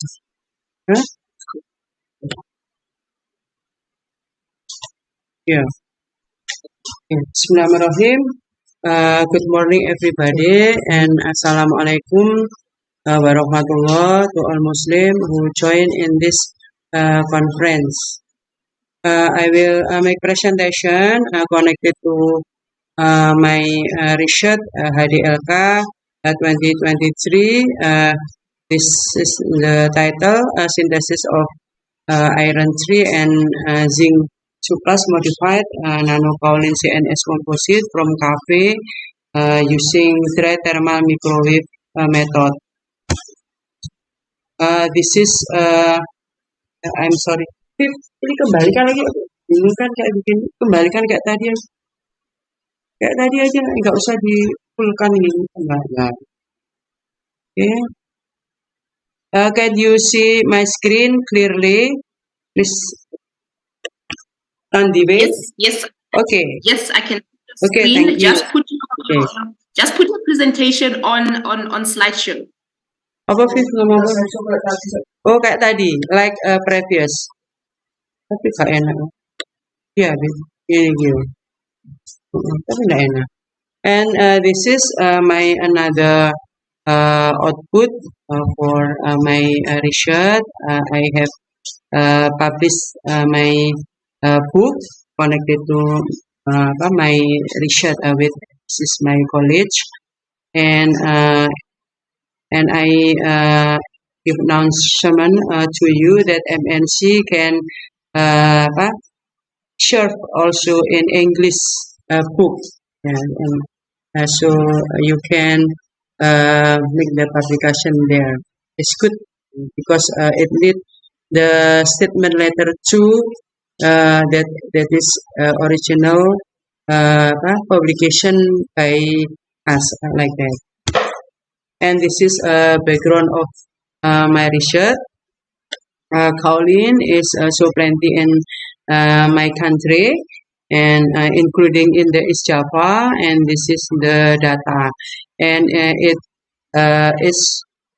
Huh? Yeah. Okay. Bismillahirrahmanirrahim. Good morning, everybody, and Assalamualaikum warahmatullah to all Muslim who join in this conference. I will make presentation connected to my research HDLK 2023. This is the title, Synthesis of Iron 3 and Zinc 2 plus modified nanokaolin CNS composite from CAFE using dry thermal microwave method. This is I'm sorry. Ini kembalikan lagi. Bingung kan kayak bikin kembalikan kayak tadi aja. Kayak tadi aja nggak usah di fullkan ini kembalikan. Okay. Can you see my screen clearly? Please. On the way. Yes. Okay. Yes, I can. Okay, thank you. Just put your presentation on slideshow. Apa Viv ngomong? Oh kayak tadi, like previous. Tapi gak enak. Ya, ini gitu. Tapi gak enak. And this is my another output for my research. I have published my book connected to my research with this is my college, and I give announcement to you that MNC can serve also in English book, and so you can make the publication there. It's good because it need the statement letter 2 that is original publication by us like that. And this is a background of my research. Kaolin is so plenty in my country, and including in the East Java, and this is the data, and it is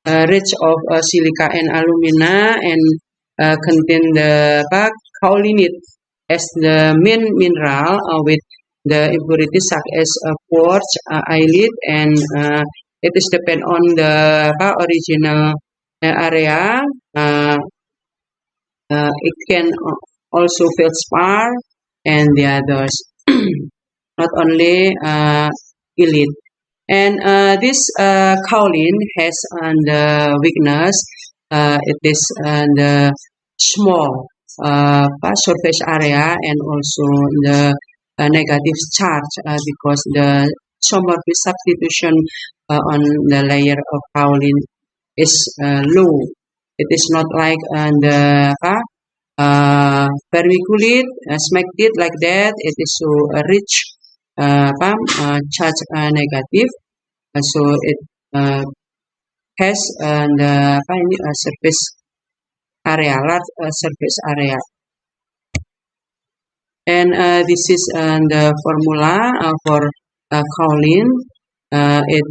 rich of silica and alumina, and contain the kaolinite as the main mineral with the impurities such as quartz, islite, and it is depend on the original area. It can also feldspar and the others, not only elite. And this kaolin has the weakness. It is the small surface area, and also the negative charge because the isomorphic substitution on the layer of kaolin is low. It is not like the vermiculite, smectite like that. It is so rich charge negative, so it has the surface area, large surface area. And this is the formula for kaolin. It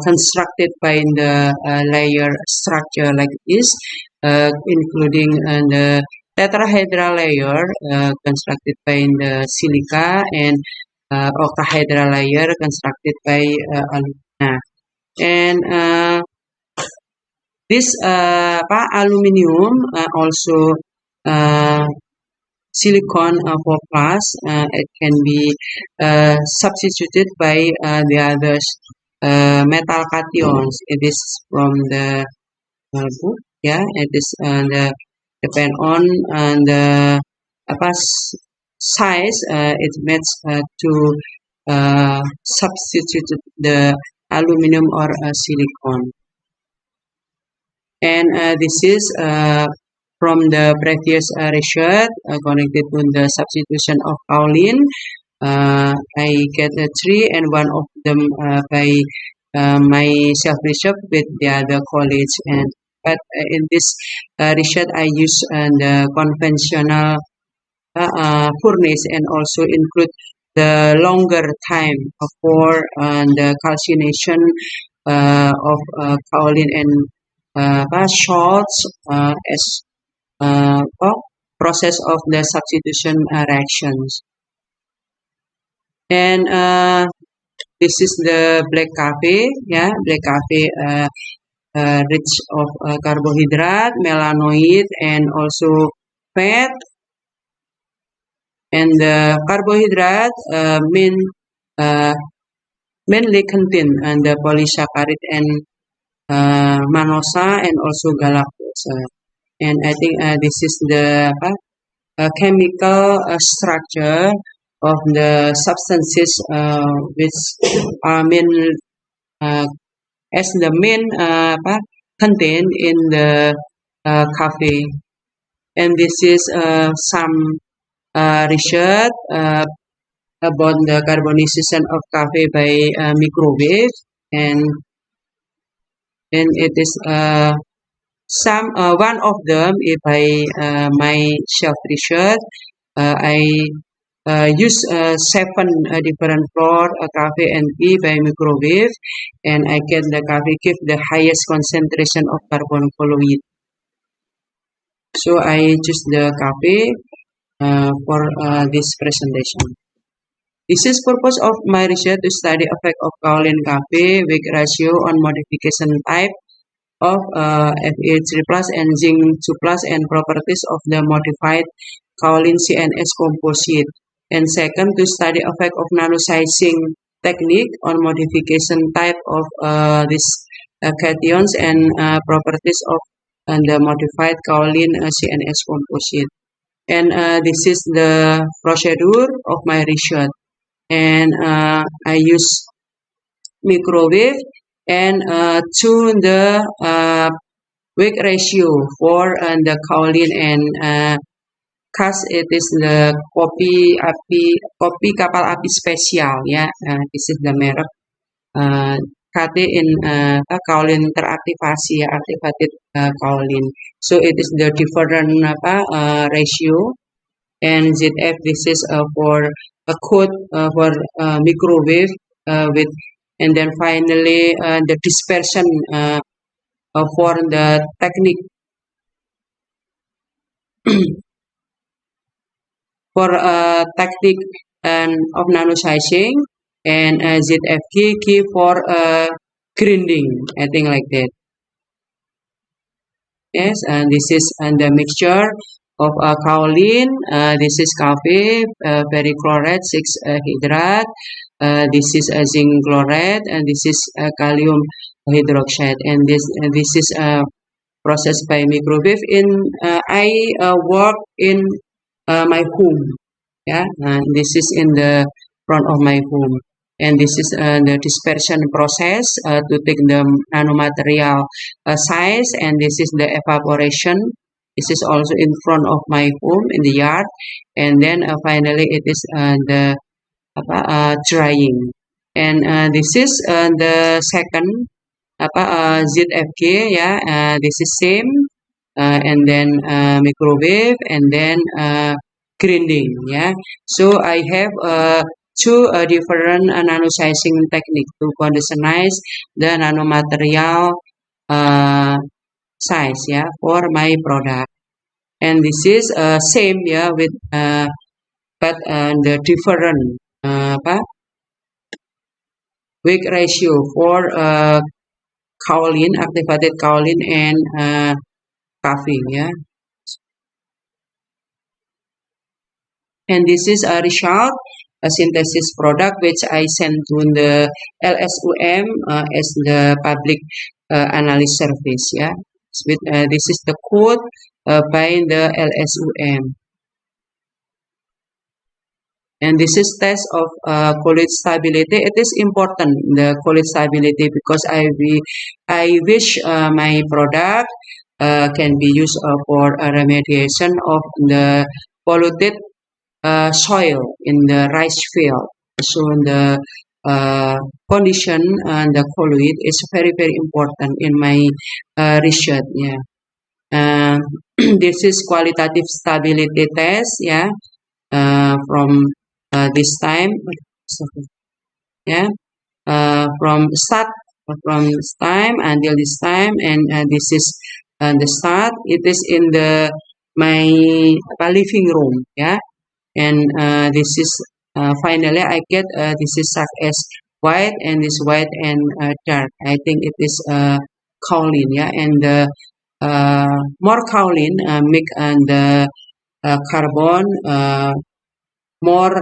constructed by the layer structure like this, including the tetrahedral layer constructed by the silica, and octahedral layer constructed by alumina. And this aluminium also silicon 4 plus, it can be substituted by the others metal cations. It is from the book, yeah. It is the depend on the size. It means to substitute the aluminum or silicon. And this is from the previous research connected to the substitution of kaolin. I get 3, and one of them by my self-research with the other college. And but in this research, I use the conventional furnace, and also include the longer time for the calcination of kaolin and salts as process of the substitution reactions. And this is the black coffee, yeah, black coffee rich of carbohydrate, melanoid, and also fat. And the carbohydrate mainly contain the polysaccharide and mannose and also galactose. And I think this is the chemical structure of the substances which are as the main contained in the coffee. And this is some research about the carbonization of coffee by microwave, and it is some one of them. If I my self research, I use 7 different floor coffee and tea by microwave, and I get the coffee give the highest concentration of carbon fluid. So I choose the coffee for this presentation. This is purpose of my research to study effect of kaolin coffee, weak ratio on modification type of Fe3 plus and zinc 2 plus and properties of the modified kaolin CNS composite. And second, to study effect of nanosizing technique on modification type of these cations and properties of the modified kaolin CNS composite. And this is the procedure of my research. And I use microwave and tune the weak ratio for the kaolin and cause it is the kopi kapal api spesial, ya. This is the merek KT in kaolin teraktivasi, ya, activated kaolin. So it is the different ratio, and ZF this is for a code for microwave with, and then finally the dispersion for the technique for technique and of nanosizing, and ZFK key for grinding, I think like that. Yes, and this is the mixture of kaolin. This is coffee, perchlorate 6 hydrate. This is zinc chloride, and this is calcium hydroxide. And this is processed by microwave. In I work in my home. Yeah, this is in the front of my home. And this is the dispersion process to take the nanomaterial size, and this is the evaporation. This is also in front of my home in the yard, and then finally it is the drying. And this is the second ZFK, yeah. This is same, and then microwave, and then grinding, yeah. So I have 2 different nanosizing technique to conditionize the nanomaterial size, yeah, for my product. And this is same, yeah, with but the different weak ratio for kaolin, activated kaolin, and coffee, yeah. And this is a result, a synthesis product which I sent to the LSUM as the public analysis service, yeah. This is the code by the LSUM. And this is test of colloid stability. It is important, the colloid stability, because I wish my product can be used for remediation of the polluted soil in the rice field. So the condition and the colloid is very, very important in my research, yeah. This is qualitative stability test, yeah, from this time, yeah, from start from this time until this time, and this is the start. It is in the my living room, yeah, and this is finally I get this is such as white, and this white and dark. I think it is kaolin, yeah, and the more kaolin make the carbon more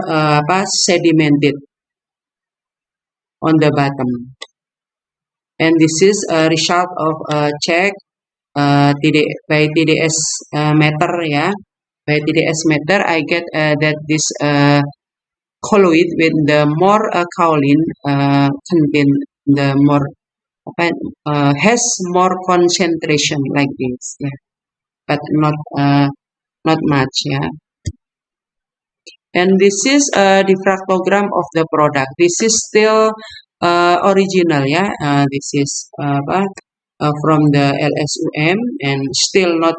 sedimented on the bottom. And this is a result of check by TDS meter, yeah. By TDS meter, I get that this colloid with the more kaolin contain the more has more concentration like this, yeah, but not much, yeah. And this is a diffractogram of the product. This is still original, yeah. This is from the LSUM and still not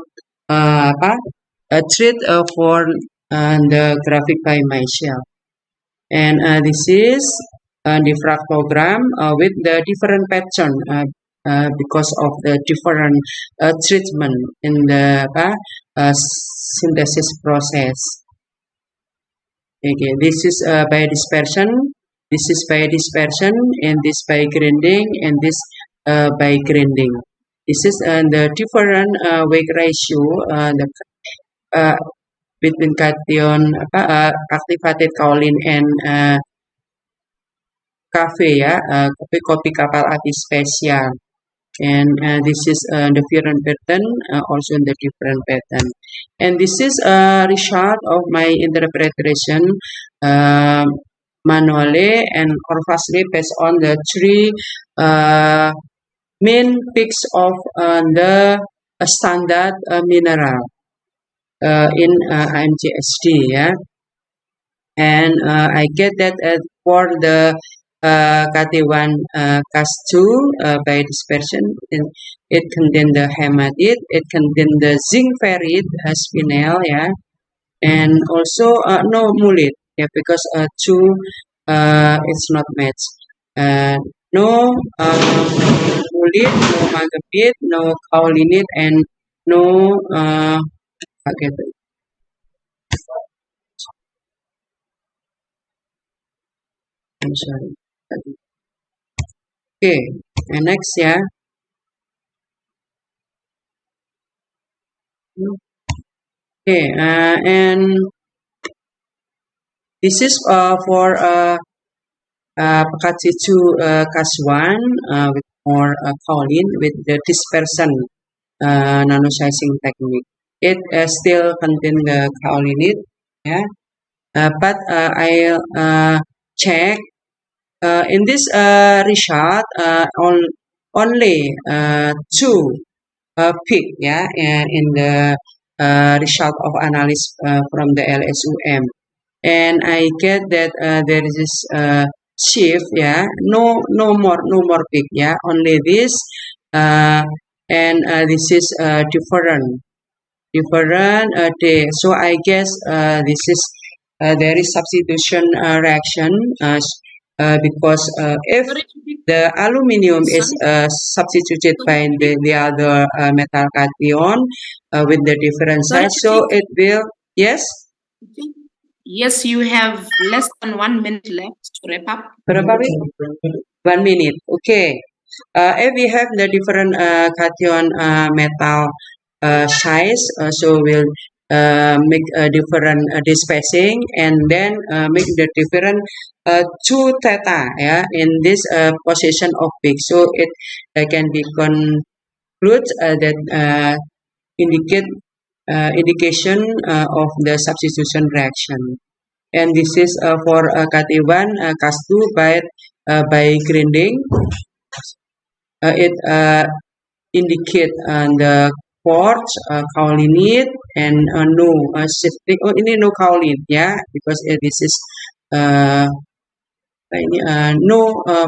treat for the graphic by myself. And this is a diffractogram with the different pattern because of the different treatment in the synthesis process. Okay, this is by dispersion, this is by dispersion, and this by grinding, and this by grinding. This is the different weight ratio the, between cation activated kaolin and cafe, ya, kopi kapal api spesial. And this is different pattern, also the different pattern. And this is a result of my interpretation manually and or fastly based on the three main peaks of the standard mineral in IMGSD, yeah. And I get that for the KT1 Cas2 by dispersion, it contain the hematite, it contain the zinc ferrite spinel, yeah, and also no mullite, yeah, because 2 it's not matched. No mullite, no magnetite, no kaolinite, and no I'm sorry. Okay, and next, yeah. Okay, and this is for PKC2 Cas1 with more kaolin with the dispersion nanosizing technique. It still contain the kaolinite, yeah, but I'll check in this result only 2 peak, yeah, and in the result of analysis from the LSUM, and I get that there is this shift, yeah, no more peak, yeah, only this and this is different day. So I guess this is there is substitution reaction because if the aluminium is substituted by the other metal cation with the different size, so it will, yes? Yes, you have less than 1 minute left to wrap up. Berapa menit? 1 minute, okay. If we have the different cation metal size, so we'll make a different spacing, and then make the different 2 theta, yeah, in this position of peak. So it can be conclude that indication of the substitution reaction. And this is for KT1 Cas2 by grinding. It indicate the quartz, kaolinite, and no shifting. Oh, ini no kaolin, yeah, because this is no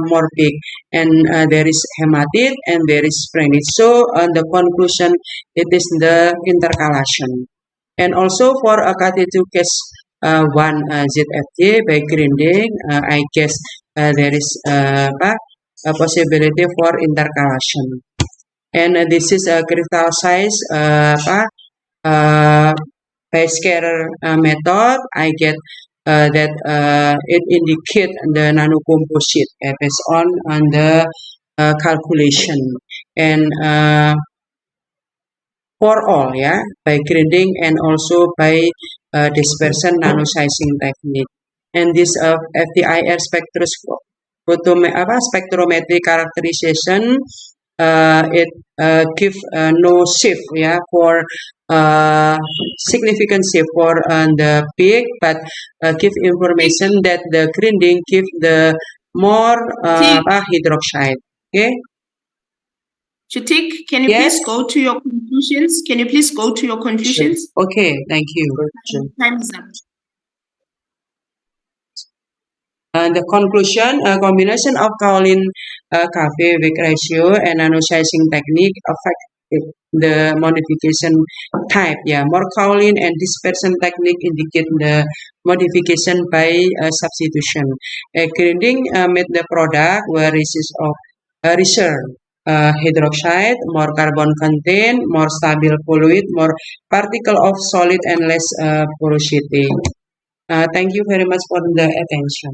more peak, and there is hematite and there is sprenite. So the conclusion, it is the intercalation. And also for KT2 case 1 ZFT by grinding, I guess there is possibility for intercalation. And this is a crystal size by scatter method. I get that it indicate the nanocomposite based on the calculation. And for all, by grinding and also by dispersion nanosizing technique. And this FTIR spectrometry characterization, it give no shift for significant shift for the peak, but give information that the grinding give the more hydroxide. Okay. Chutik, can you Yes? please go to your conclusions? Can you please go to your conclusions? Okay, thank you. Time is up. The conclusion, a combination of kaolin cafe weak ratio and nanosizing technique affect the modification type. More kaolin and dispersion technique indicate the modification by substitution. Grinding made the product where resist of reserve hydroxide, more carbon content, more stable fluid, more particle of solid and less porosity. Thank you very much for the attention.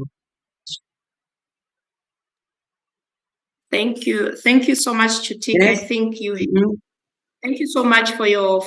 Thank you so much, Chutik. Yes. I think you. Thank you so much for your